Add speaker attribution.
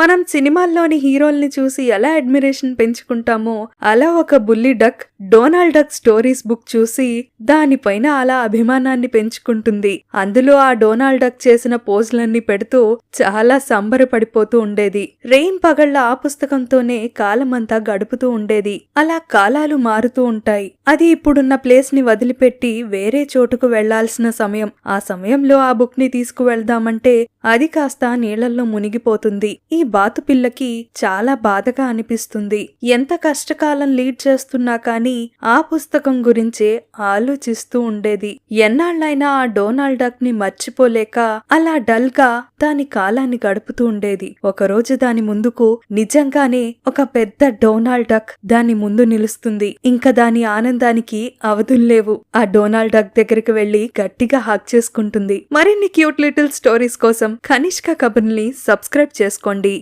Speaker 1: మనం సినిమాల్లోని హీరోల్ని చూసి ఎలా అడ్మిరేషన్ పెంచుకుంటామో అలా ఒక బుల్లి duck Donald duck stories book చూసి దానిపైన అలా అభిమానాన్ని పెంచుకుంటుంది. అందులో ఆ డొనాల్డ్ డక్ చేసిన పోజులన్నీ పెడుతూ చాలా సంబరపడిపోతూ ఉండేది. రెయిన్ పగళ్ల ఆ పుస్తకంతోనే కాలమంతా గడుపుతూ ఉండేది. అలా కాలాలు మారుతూ ఉంటాయి. అది ఇప్పుడున్న ప్లేస్ ని వదిలిపెట్టి వేరే చోటుకు వెళ్లాల్సిన సమయం. ఆ సమయంలో ఆ బుక్ ని తీసుకువెళ్దామంటే అది కాస్త నీళ్లల్లో మునిగిపోతుంది. ఈ బాతుపిల్లకి చాలా బాధగా అనిపిస్తుంది. ఎంత కష్టకాలం లీడ్ చేస్తున్నా కానీ ఆ పుస్తకం గురించే ఆలోచిస్తూ ఉండేది. ఎన్నాళ్లైనా ఆ డొనాల్డ్ డక్ ని మర్చిపోలేక అలా డల్ గా దాని కాలాన్ని గడుపుతూ ఉండేది. ఒకరోజు దాని ముందుకు నిజంగానే ఒక పెద్ద డొనాల్డ్ డక్ దాని ముందు నిలుస్తుంది. ఇంకా దాని ఆనందానికి అవధుల్లేవు. ఆ డొనాల్డ్ డక్ దగ్గరికి వెళ్లి గట్టిగా హగ్ చేసుకుంటుంది. మరిన్ని క్యూట్ లిటిల్ స్టోరీస్ కోసం కనిష్క కబుర్ని సబ్స్క్రైబ్ చేసుకోండి.